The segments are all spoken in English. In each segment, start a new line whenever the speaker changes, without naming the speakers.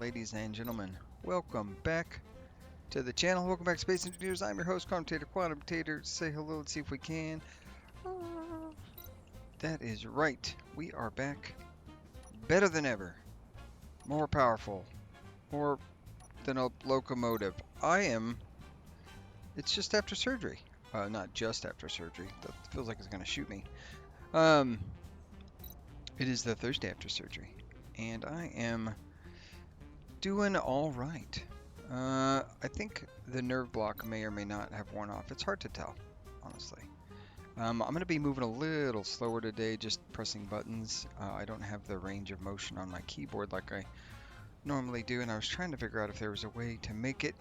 ladies and gentlemen. Welcome back to the channel. Welcome back, Space Engineers. I'm your host, Commentator Quantumtator. Say hello. Let's see if we can. That is right. We are back. Better than ever. More powerful. More than a locomotive. It's just after surgery. Not just after surgery. That feels like it's going to shoot me. Um, it is the Thursday after surgery. And I am doing all right. I think the nerve block may or may not have worn off. It's hard to tell, honestly. I'm going to be moving a little slower today, just pressing buttons. I don't have the range of motion on my keyboard like I normally do, and I was trying to figure out if there was a way to make it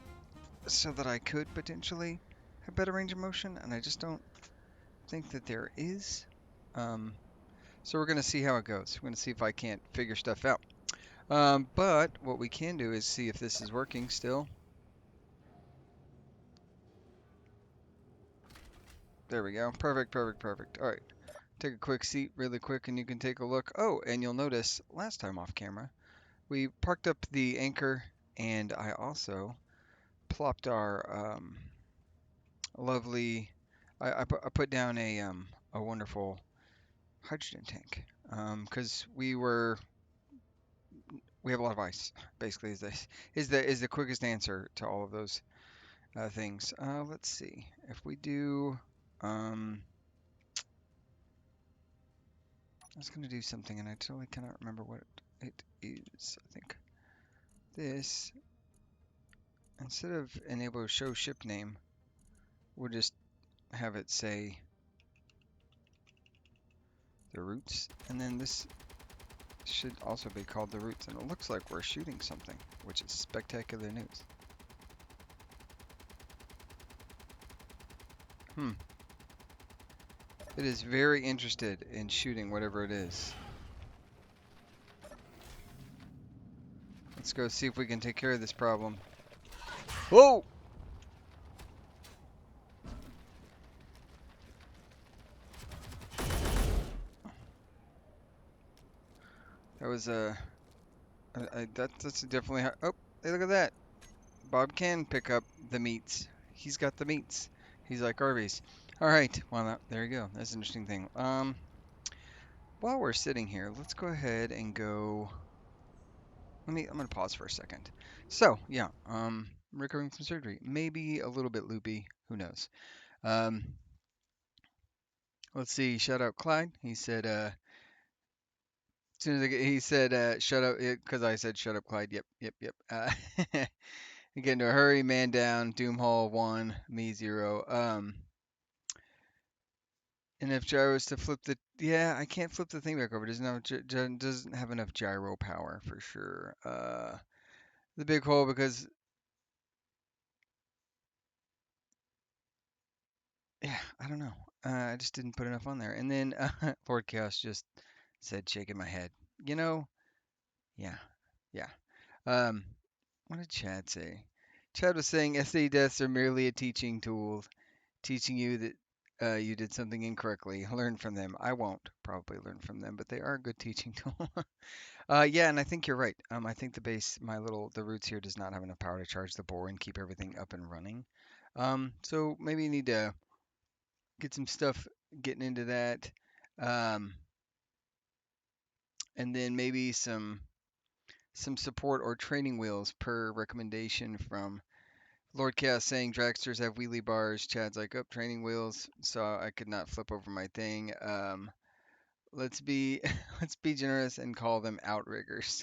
so that I could potentially have better range of motion, and I just don't think that there is. So we're going to see how it goes. We're going to see if I can't figure stuff out. But what we can do is see if this is working still. There we go. Perfect, perfect, perfect. All right. Take a quick seat really quick and you can take a look. Oh, and you'll notice last time off camera, we parked up the anchor and I also plopped our lovely, I put down a wonderful hydrogen tank because we have a lot of ice. Basically, is the quickest answer to all of those things. Let's see if we do. I was going to do something and I totally cannot remember what it is. I think this, instead of enable show ship name, we'll just have it say the routes. And then this should also be called the routes. And it looks like we're shooting something, which is spectacular news. It is very interested in shooting whatever it is. Let's go see if we can take care of this problem. Whoa! That was that's definitely oh, hey, look at that. Bob can pick up the meats. He's got the meats. He's like Arby's. All right. Well, there you go. That's an interesting thing. While we're sitting here, let's go ahead and go. I'm gonna pause for a second. So yeah, recovering from surgery, maybe a little bit loopy. Who knows? Um, let's see. Shout out Clyde. He said, as soon as he said, shut up, because I said, shut up, Clyde. Yep, yep, yep. You get into a hurry, man down, Doom Hall 1, me 0. And if gyros to flip the, yeah, I can't flip the thing back over. Doesn't have enough gyro power for sure. The big hole because, yeah, I don't know. I just didn't put enough on there. And then Lord Chaos just said, shaking my head. You know, yeah, yeah. Um, what did Chad say? Chad was saying SAE deaths are merely a teaching tool, teaching you that you did something incorrectly. Learn from them. I won't probably learn from them, but they are a good teaching tool. Yeah, and I think you're right. I think the roots here does not have enough power to charge the bore and keep everything up and running. So maybe you need to get some stuff getting into that, um, and then maybe some support or training wheels per recommendation from Lord Chaos saying dragsters have wheelie bars. Chad's like, up training wheels, so I could not flip over my thing. Let's be let's be generous and call them outriggers.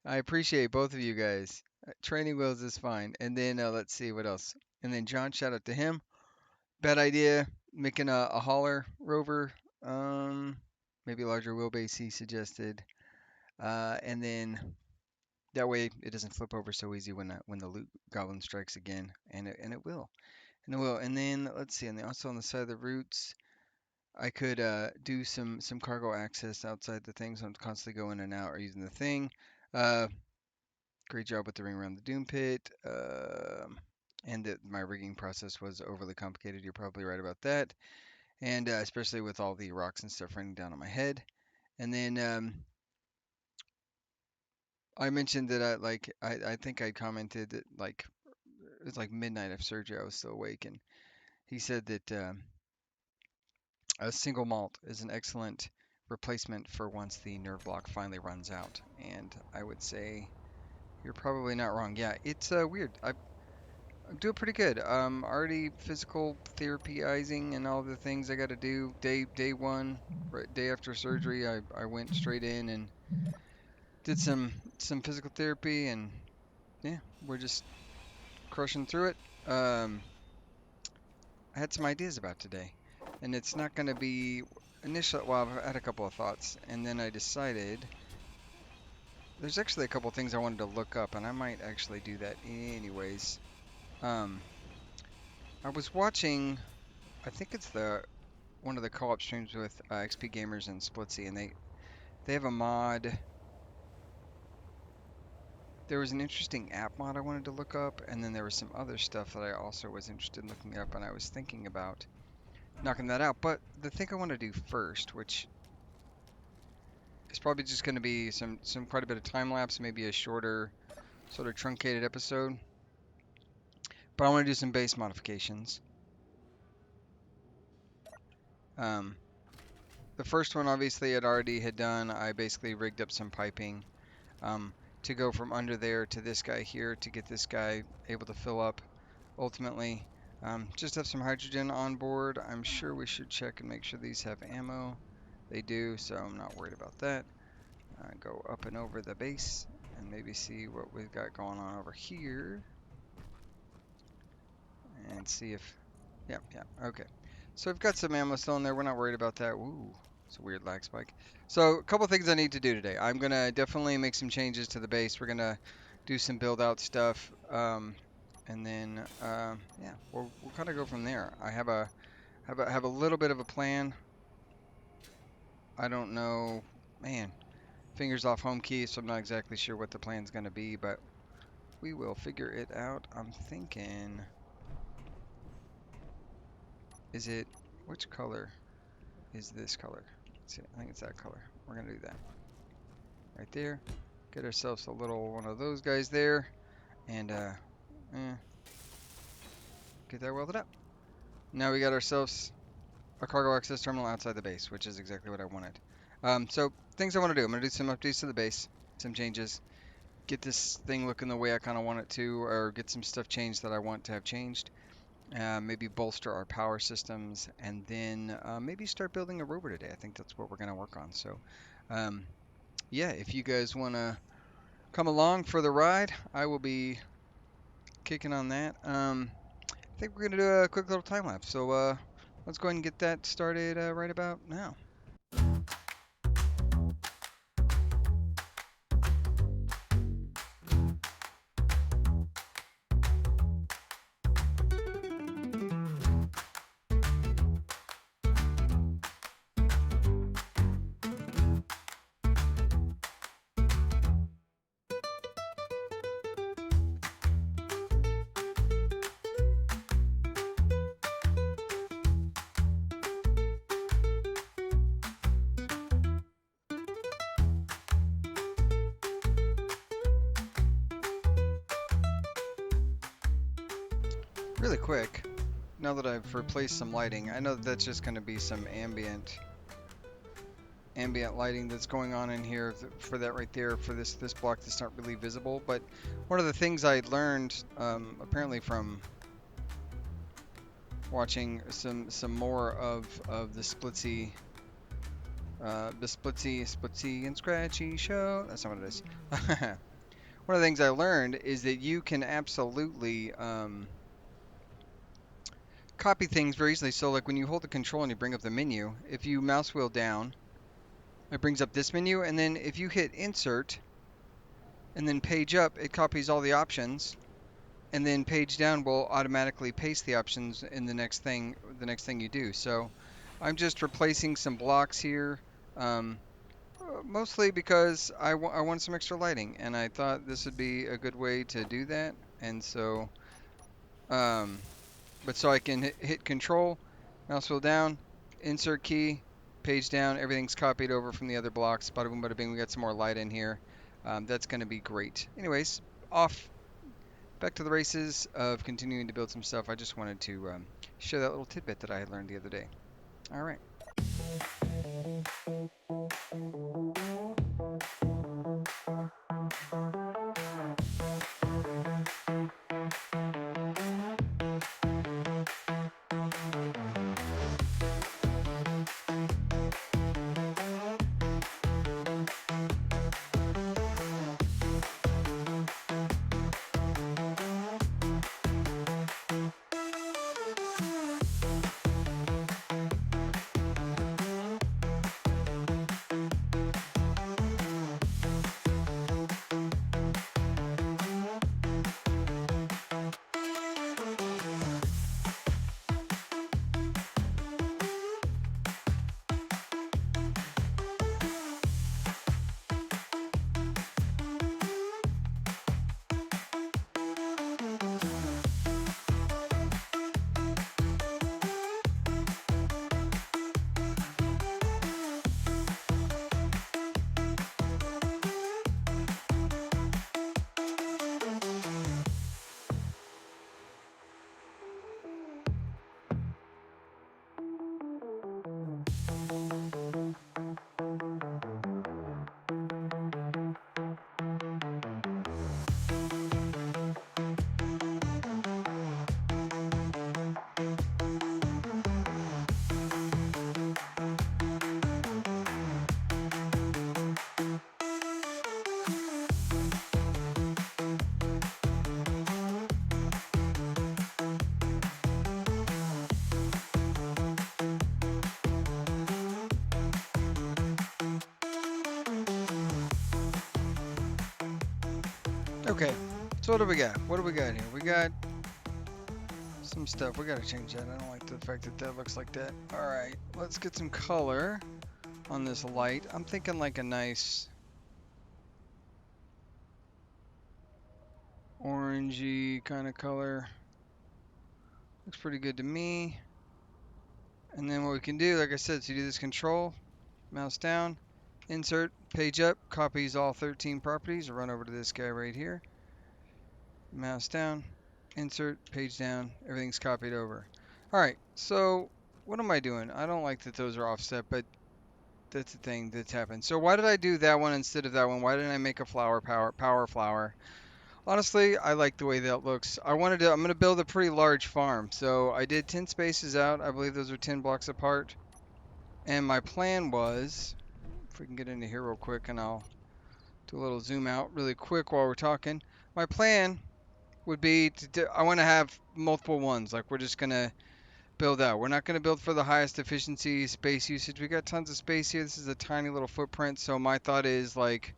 I appreciate both of you guys. Training wheels is fine. And then let's see what else. And then John, shout out to him. Bad idea making a hauler rover. Um, Maybe a larger wheelbase he suggested. And then that way it doesn't flip over so easy when the loot goblin strikes again, and it will. And it will. And then let's see, and then also on the side of the roots, I could do some cargo access outside the thing, so I'm constantly going in and out or using the thing. Uh, Great job with the ring around the doom pit. And that my rigging process was overly complicated. You're probably right about that. And especially with all the rocks and stuff raining down on my head. And then I mentioned that I think I commented that like it was like midnight of surgery. I was still awake, and he said that a single malt is an excellent replacement for once the nerve block finally runs out. And I would say you're probably not wrong. Yeah, it's weird. I'm doing pretty good. Already physical therapyizing and all the things I got to do. Day one, right, day after surgery, I went straight in and did some physical therapy, and yeah, we're just crushing through it. I had some ideas about today, and it's not going to be initial. Well, I've had a couple of thoughts, and then I decided there's actually a couple of things I wanted to look up, and I might actually do that anyways. Um, I was watching. I think it's the one of the co-op streams with XP Gamers and Splitsy, and they have a mod. There was an interesting app mod I wanted to look up, and then there was some other stuff that I also was interested in looking up, and I was thinking about knocking that out. But the thing I want to do first, which is probably just going to be some quite a bit of time lapse, maybe a shorter, sort of truncated episode. But I want to do some base modifications. Um, the first one, obviously, I'd already had done. I basically rigged up some piping to go from under there to this guy here to get this guy able to fill up ultimately. Just have some hydrogen on board. I'm sure we should check and make sure these have ammo. They do, so I'm not worried about that. Go up and over the base and maybe see what we've got going on over here. And see if, yeah, okay. So we've got some ammo still in there. We're not worried about that. Ooh, it's a weird lag spike. So a couple things I need to do today. I'm gonna definitely make some changes to the base. We're gonna do some build out stuff, and then yeah, we'll kind of go from there. I have a little bit of a plan. I don't know, man. Fingers off home key, so I'm not exactly sure what the plan's gonna be, but we will figure it out. I'm thinking. Is it, which color is this color? Let's see, I think it's that color. We're gonna do that. Right there. Get ourselves a little one of those guys there. And get that welded up. Now we got ourselves a cargo access terminal outside the base, which is exactly what I wanted. So things I want to do. I'm gonna do some updates to the base, some changes. Get this thing looking the way I kind of want it to, or get some stuff changed that I want to have changed. Maybe bolster our power systems, and then maybe start building a rover today. I think that's what we're going to work on. So, yeah, if you guys want to come along for the ride, I will be kicking on that. I think we're going to do a quick little time lapse. So let's go ahead and get that started right about now. Really quick, now that I've replaced some lighting, I know that that's just going to be some ambient lighting that's going on in here for that right there, for this block that's not really visible. But one of the things I learned apparently from watching some more of the Splitsy and Scratchy show. That's not what it is. One of the things I learned is that you can absolutely copy things very easily. So like when you hold the control and you bring up the menu, if you mouse wheel down, it brings up this menu, and then if you hit insert and then page up, it copies all the options, and then page down will automatically paste the options in the next thing you do. So I'm just replacing some blocks here, mostly because I want some extra lighting, and I thought this would be a good way to do that. And so but so I can hit control, mouse wheel down, insert key, page down, everything's copied over from the other blocks. Bada boom, bada bing, we got some more light in here. That's going to be great. Anyways, off back to the races of continuing to build some stuff. I just wanted to share that little tidbit that I had learned the other day. All right. Okay. So what do we got? What do we got here? We got some stuff. We got to change that. I don't like the fact that that looks like that. All right. Let's get some color on this light. I'm thinking like a nice orangey kind of color. Looks pretty good to me. And then what we can do, like I said, so you do this control, mouse down, insert, page up, copies all 13 properties, run over to this guy right here, mouse down, insert, page down, everything's copied over. All right, so what am I doing? I don't like that those are offset, but that's the thing that's happened. So why did I do that one instead of that one? Why didn't I make a power flower? Honestly, I like the way that looks. I'm going to build a pretty large farm. So I did 10 spaces out. I believe those are 10 blocks apart. And my plan was, if we can get into here real quick and I'll do a little zoom out really quick while we're talking. My plan would be I want to have multiple ones. Like we're just going to build out. We're not going to build for the highest efficiency space usage. We got tons of space here. This is a tiny little footprint. So my thought is like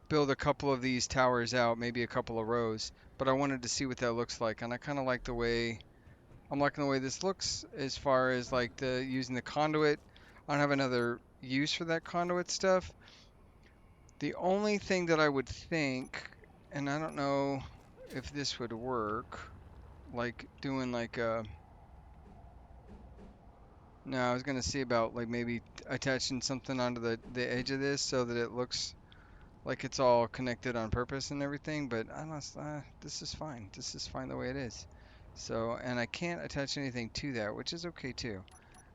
build a couple of these towers out, maybe a couple of rows. But I wanted to see what that looks like. And I kind of like the way, I'm liking the way this looks as far as like the using the conduit. I don't have another use for that conduit stuff. The only thing that I would think, and I don't know if this would work, like doing like a, no, I was gonna see about like maybe attaching something onto the edge of this so that it looks like it's all connected on purpose and everything, but I don't, this is fine. This is fine the way it is. So, and I can't attach anything to that, which is okay too.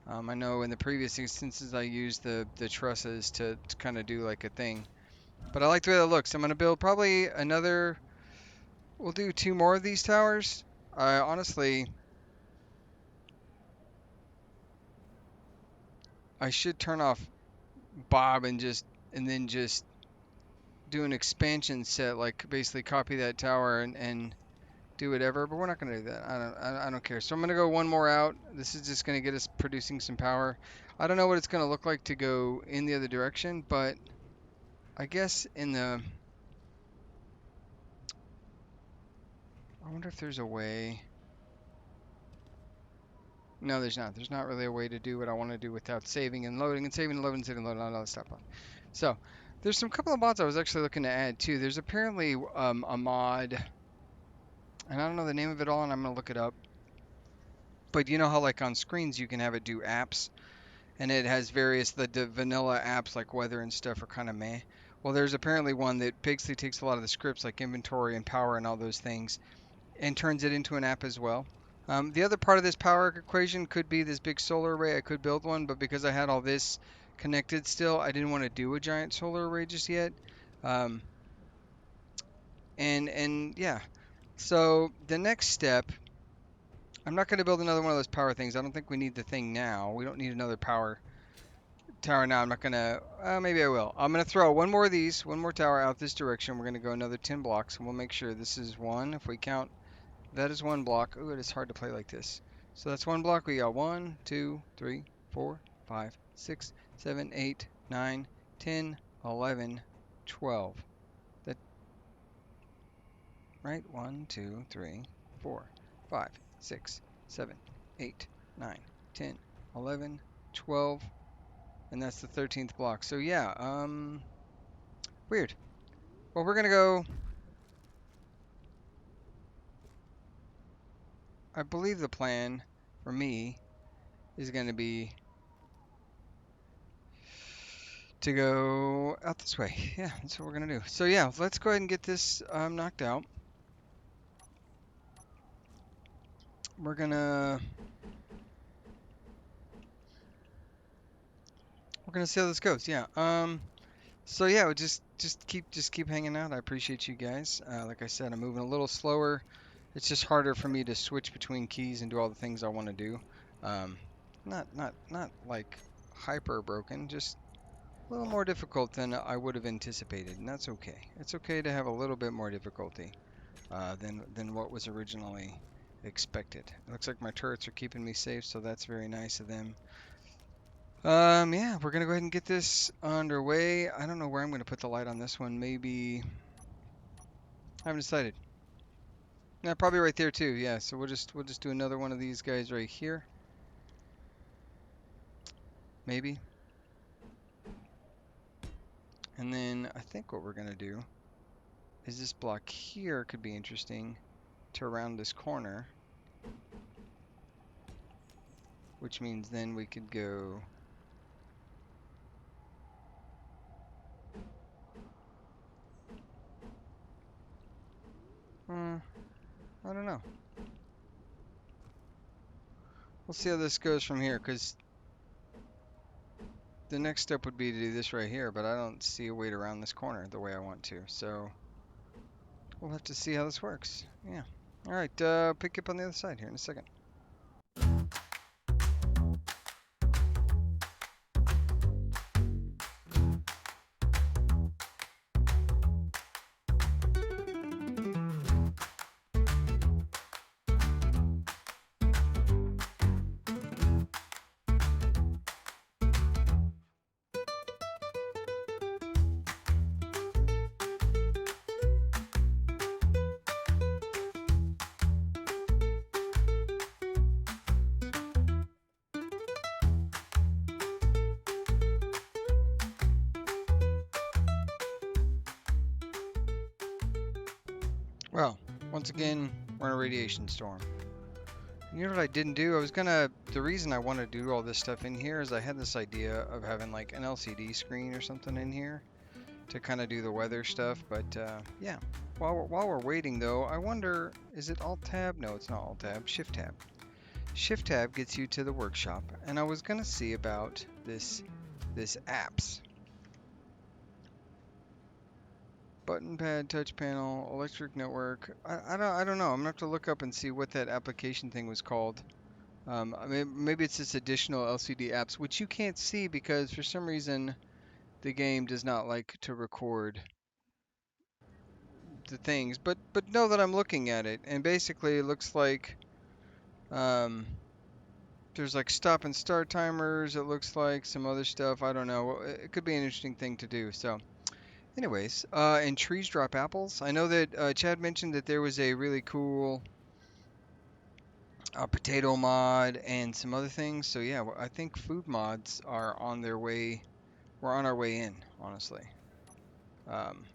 I know in the previous instances I used the trusses to kind of do like a thing. But I like the way that looks. I'm going to build probably another, we'll do 2 more of these towers. I honestly, I should turn off Bob and then just do an expansion set, like basically copy that tower and do whatever, but we're not going to do that. I don't care. So I'm going to go one more out. This is just going to get us producing some power. I don't know what it's going to look like to go in the other direction, but I guess I wonder if there's a way. No, there's not. There's not really a way to do what I want to do without saving and loading and saving and loading and saving and loading and all that stuff. So there's some couple of mods I was actually looking to add too. There's apparently a mod, and I don't know the name of it all, and I'm going to look it up. But you know how like on screens you can have it do apps, and it has various the vanilla apps like weather and stuff are kind of meh. Well, there's apparently one that basically takes a lot of the scripts like inventory and power and all those things and turns it into an app as well. The other part of this power equation could be this big solar array. I could build one, but because I had all this connected still, I didn't want to do a giant solar array just yet. Um, and yeah, so the next step, I'm not going to build another one of those power things. I don't think we need the thing now. We don't need another power tower now. I'm not going to, maybe I will. I'm going to throw one more of these, one more tower out this direction. We're going to go another 10 blocks, and we'll make sure this is one. If we count, that is one block. Ooh, it is hard to play like this. So that's one block. We got 1, 2, 3, 4, 5, 6, 7, 8, 9, 10, 11, 12. That, right? 1, 2, 3, 4, 5, 6, 7, 8, 9, 10, 11, 12. And that's the 13th block. So yeah, weird. Well, we're gonna go. I believe the plan for me is gonna be to go out this way. Yeah, that's what we're gonna do. So yeah, let's go ahead and get this knocked out. We're gonna see how this goes. Yeah. So yeah, just keep hanging out. I appreciate you guys. Like I said, I'm moving a little slower. It's just harder for me to switch between keys and do all the things I want to do. Um, not like hyper broken, just a little more difficult than I would have anticipated, and that's okay. It's okay to have a little bit more difficulty than what was originally expected. It looks like my turrets are keeping me safe, so that's very nice of them. Yeah, we're gonna go ahead and get this underway. I don't know where I'm gonna put the light on this one. Maybe I haven't decided. Yeah, probably right there too. Yeah, so we'll just do another one of these guys right here. Maybe. And then I think what we're gonna do is this block here could be interesting to round this corner, which means then we could go I don't know. We'll see how this goes from here, because the next step would be to do this right here, but I don't see a way to round this corner the way I want to. So we'll have to see how this works. Yeah. All right, pick up on the other side here in a second. Well, once again, we're in a radiation storm. You know what I didn't do? The reason I want to do all this stuff in here is I had this idea of having like an LCD screen or something in here to kind of do the weather stuff, but yeah. While we're waiting though, I wonder, is it Alt Tab? No, it's not Alt Tab, Shift Tab. Shift Tab gets you to the workshop, and I was gonna see about this apps. Button pad, touch panel, electric network. I don't know. I'm gonna have to look up and see what that application thing was called. I mean, maybe it's this additional LCD apps, which you can't see because for some reason the game does not like to record the things. But know that I'm looking at it, and basically it looks like um, there's like stop and start timers. It looks like some other stuff. I don't know. It could be an interesting thing to do. So, anyways, and trees drop apples. I know that Chad mentioned that there was a really cool potato mod and some other things. So yeah, I think food mods are on their way. We're on our way in, honestly. Um,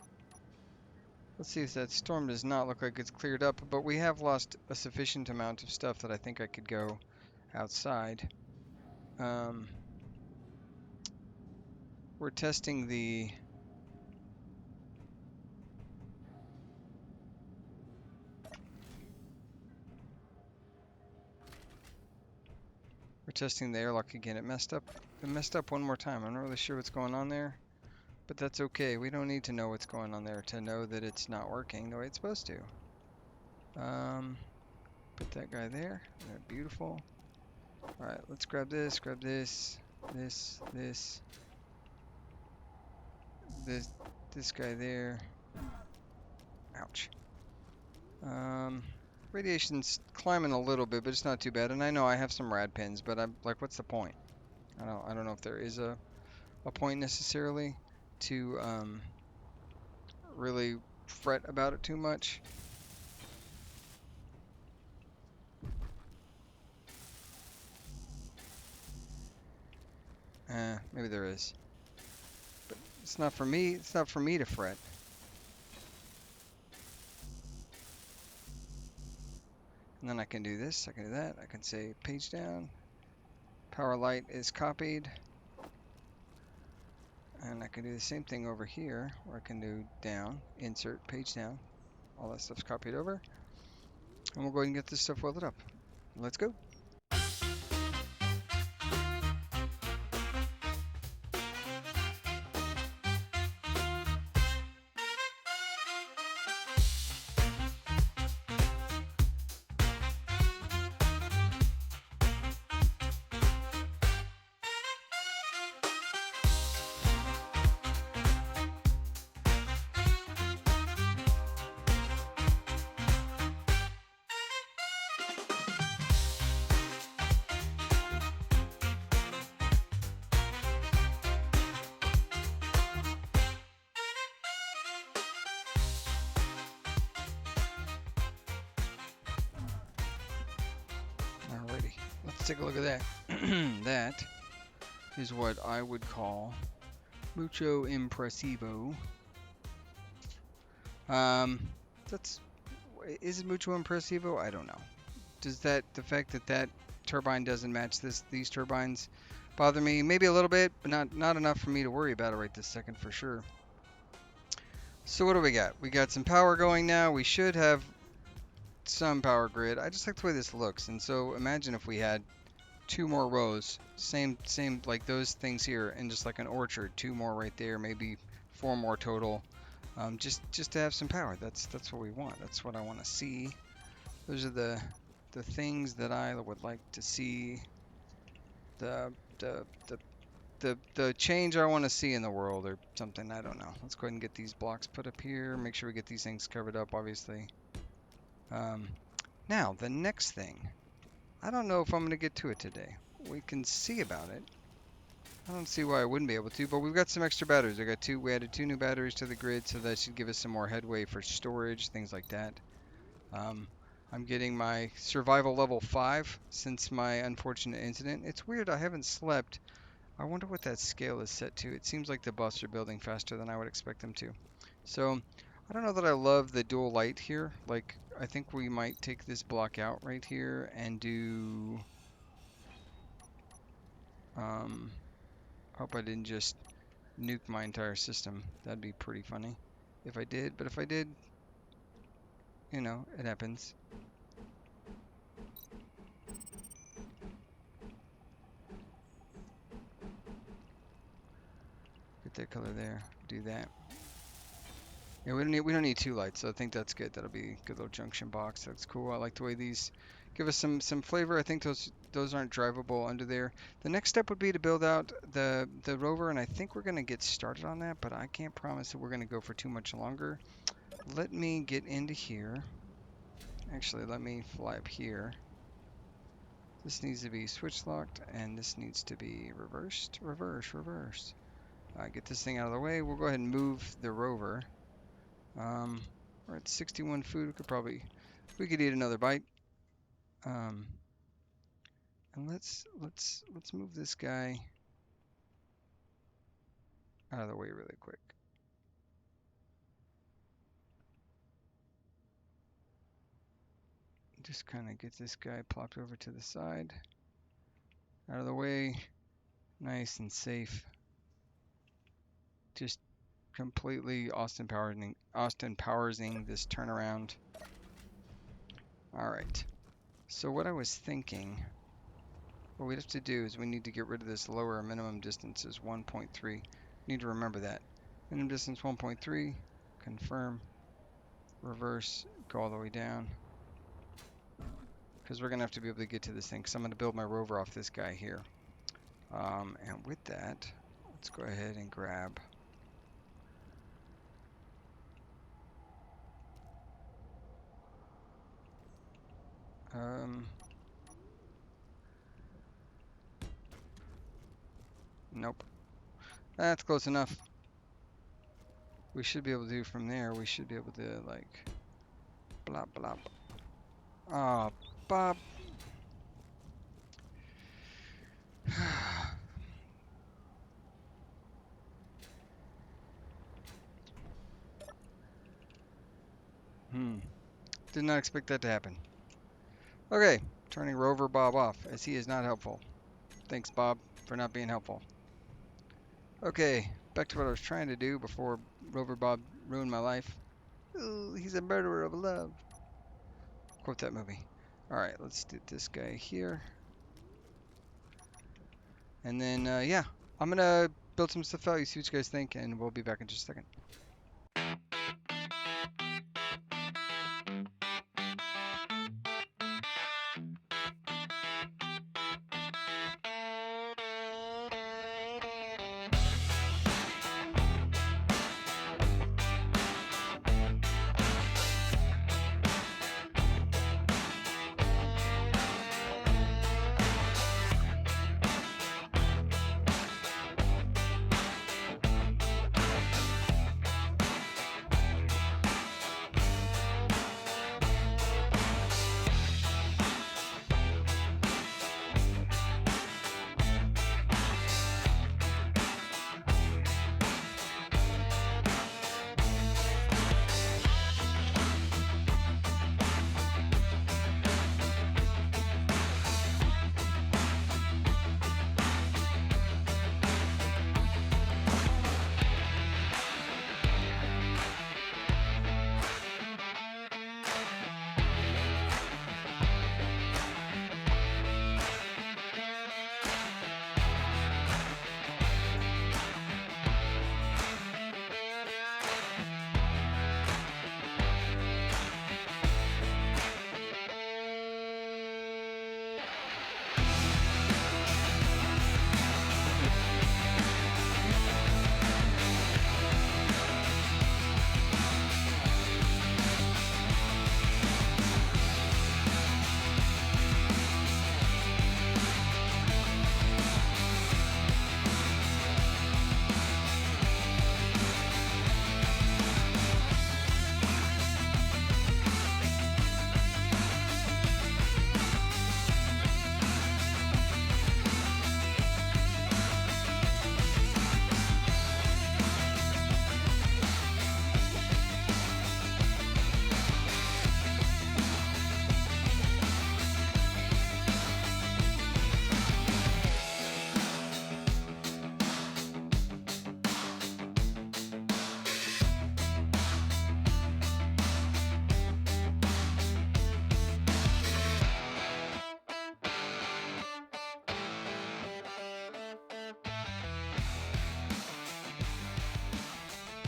let's see if that storm does not look like it's cleared up, but we have lost a sufficient amount of stuff that I think I could go outside. We're testing the We're testing the airlock again. It messed up. It messed up one more time. I'm not really sure what's going on there, but that's okay. We don't need to know what's going on there to know that it's not working the way it's supposed to. Put that guy there. Beautiful. All right, let's grab this, this, this guy there. Ouch. Radiation's climbing a little bit, but it's not too bad. And I know I have some rad pins, but I'm like, what's the point? I don't know if there is a point necessarily to really fret about it too much. Maybe there is. But it's not for me. It's not for me to fret. And then I can do this. I can do that. I can say page down. Power light is copied. And I can do the same thing over here, where I can do down, insert, page down. All that stuff's copied over. And we'll go ahead and get this stuff welded up. Let's go. Alrighty, let's take a look at that. That is what I would call mucho impresivo. That's is it mucho impresivo? I don't know. Does the fact that that turbine doesn't match these turbines bother me? Maybe a little bit, but not enough for me to worry about it right this second for sure. So what do we got? We got some power going now. We should have some power grid. I just like the way this looks. And so imagine if we had 2 more rows, same like those things here, and just like an orchard, 2 more right there, maybe 4 more total. Just to have some power. That's what we want. That's what I want to see. Those are the things that I would like to see. The change I want to see in the world or something. I don't know. Let's go ahead and get these blocks put up here. Make sure we get these things covered up, obviously. Now, the next thing. I don't know if I'm going to get to it today. We can see about it. I don't see why I wouldn't be able to, but we've got some extra batteries. We added 2 new batteries to the grid, so that should give us some more headway for storage, things like that. I'm getting my survival level 5 since my unfortunate incident. It's weird, I haven't slept. I wonder what that scale is set to. It seems like the buffs are building faster than I would expect them to. So, I don't know that I love the dual light here. Like, I think we might take this block out right here and do... hope I didn't just nuke my entire system. That'd be pretty funny if I did. But if I did, you know, it happens. Get that color there. Do that. Yeah, we don't need 2 lights, so I think that's good. That'll be a good little junction box. That's cool. I like the way these give us some flavor. I think those aren't drivable under there. The next step would be to build out the rover, and I think we're gonna get started on that, but I can't promise that we're gonna go for too much longer. Let me get into here. Actually, let me fly up here. This needs to be switch locked, and this needs to be reversed. Reverse. Get this thing out of the way. We'll go ahead and move the rover. We're at 61 food. We could eat another bite. And let's move this guy out of the way really quick. Just kind of get this guy plopped over to the side. Out of the way. Nice and safe. Just completely Austin Powersing this turnaround. All right. So what I was thinking what we have to do is we need to get rid of this lower minimum distance is 1.3. Need to remember that. Minimum distance 1.3, confirm, reverse, go all the way down. Because we're going to have to be able to get to this thing, because I'm going to build my rover off this guy here. And with that, let's go ahead and grab nope. That's close enough. We should be able to do from there. We should be able to like blah blah. Ah, Bob. Did not expect that to happen. Okay, turning rover Bob off as he is not helpful. Thanks, Bob, for not being helpful. Okay, back to what I was trying to do before rover Bob ruined my life. Ooh, he's a murderer of love. Quote that movie. Alright, let's do this guy here. And then, yeah, I'm going to build some stuff out. You see what you guys think, and we'll be back in just a second.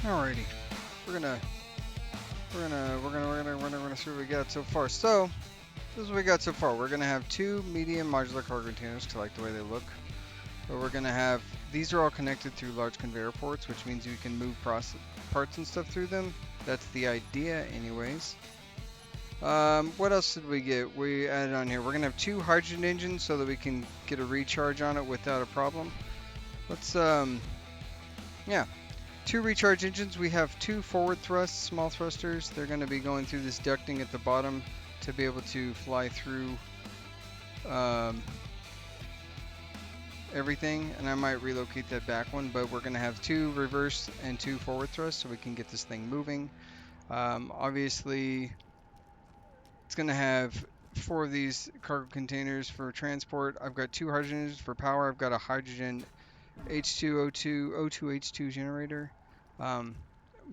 Alrighty, we're gonna see what we got so far. So this is what we got so far. We're gonna have two medium modular cargo containers, 'cause I like the way they look. But we're gonna have these are all connected through large conveyor ports, which means you can move parts and stuff through them. That's the idea, anyways. What else did we get? We added on here. We're gonna have two hydrogen engines so that we can get a recharge on it without a problem. Let's yeah. Two recharge engines. We have two forward thrusts, small thrusters. They're going to be going through this ducting at the bottom to be able to fly through everything. And I might relocate that back one, but we're going to have two reverse and two forward thrusts so we can get this thing moving. Obviously, it's going to have 4 of these cargo containers for transport. I've got 2 hydrogen engines for power. I've got a hydrogen H2O2 O2H2 generator. I'm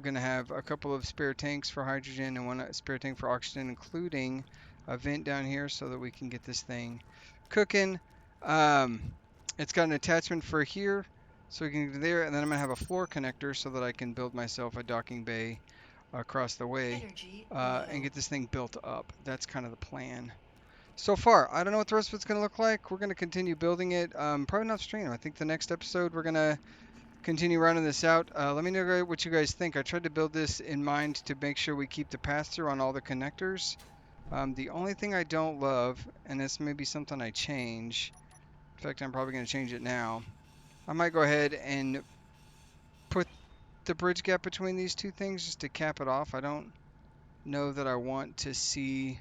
going to have a couple of spare tanks for hydrogen and one spare tank for oxygen, including a vent down here so that we can get this thing cooking. Um, it's got an attachment for here, so we can go there, and then I'm gonna have a floor connector so that I can build myself a docking bay across the way, and get this thing built up. That's kind of the plan. So far, I don't know what the rest of it's gonna look like. We're gonna continue building it. Probably not stream. I think the next episode we're gonna continue running this out. Let me know what you guys think. I tried to build this in mind to make sure we keep the pass-through on all the connectors. The only thing I don't love, and this may be something I change, in fact, I'm probably going to change it now. I might go ahead and put the bridge gap between these two things just to cap it off. I don't know that I want to see,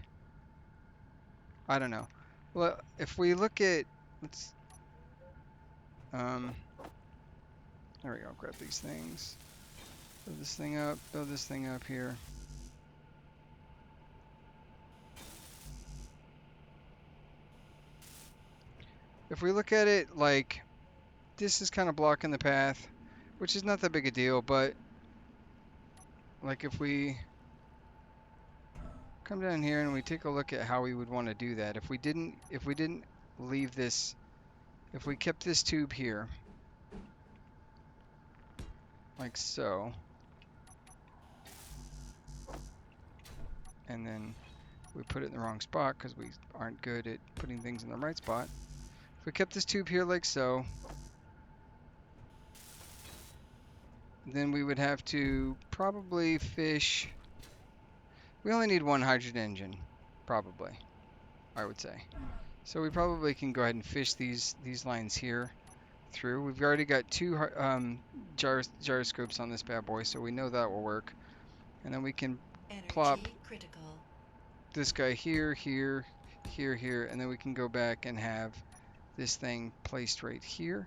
I don't know. Well, if we look at, let's, there we go, grab these things. Build this thing up here. If we look at it like this is kind of blocking the path, which is not that big a deal, but like if we come down here and we take a look at how we would want to do that, if we didn't leave this, if we kept this tube here like so, and then we put it in the wrong spot because we aren't good at putting things in the right spot. If we kept this tube here like so, then we would have to probably fish. We only need one hydrogen engine, probably, I would say. So we probably can go ahead and fish these lines here through. We've already got two gyroscopes on this bad boy, so we know that will work. And then we can plop this guy here, here, here, here, and then we can go back and have this thing placed right here.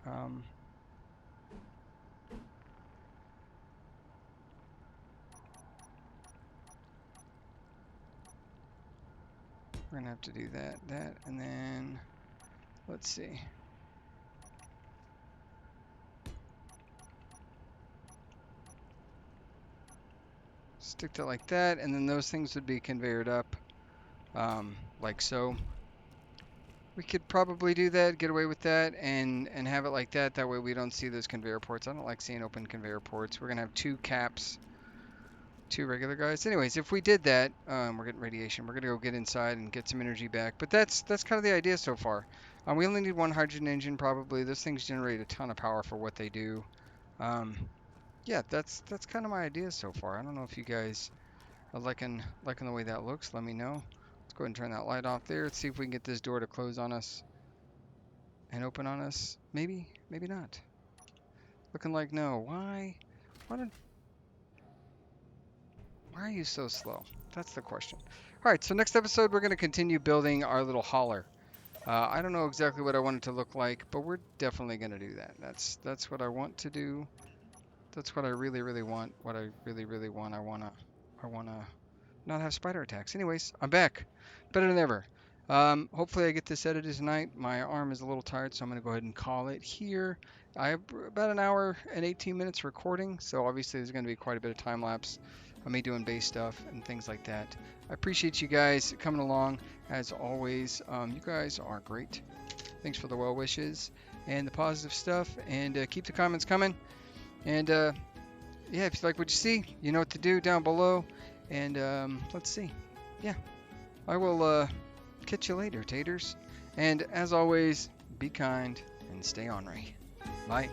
We're gonna have to do that, and then let's see. Stick that like that, and then those things would be conveyored up, like so. We could probably do that, get away with that, and have it like that. That way we don't see those conveyor ports. I don't like seeing open conveyor ports. We're gonna have two caps, two regular guys. Anyways, if we did that, we're getting radiation. We're gonna go get inside and get some energy back. But that's kind of the idea so far. We only need one hydrogen engine probably. Those things generate a ton of power for what they do. Yeah, that's kind of my idea so far. I don't know if you guys are liking the way that looks. Let me know. Let's go ahead and turn that light off there. Let's see if we can get this door to close on us and open on us. Maybe, maybe not. Looking like no. Why are you so slow? That's the question. All right, so next episode we're going to continue building our little hauler. I don't know exactly what I want it to look like, but we're definitely going to do that. That's what I want to do. That's what I really, really want. What I really, really want. I wanna not have spider attacks. Anyways, I'm back, better than ever. Hopefully I get this edited tonight. My arm is a little tired, so I'm gonna go ahead and call it here. I have about an hour and 18 minutes recording, so obviously there's gonna be quite a bit of time lapse of me doing base stuff and things like that. I appreciate you guys coming along as always. You guys are great. Thanks for the well wishes and the positive stuff, and keep the comments coming. And yeah, if you like what you see, you know what to do down below. And let's see. Yeah, I will catch you later, taters. And as always, be kind and stay ornery. Bye.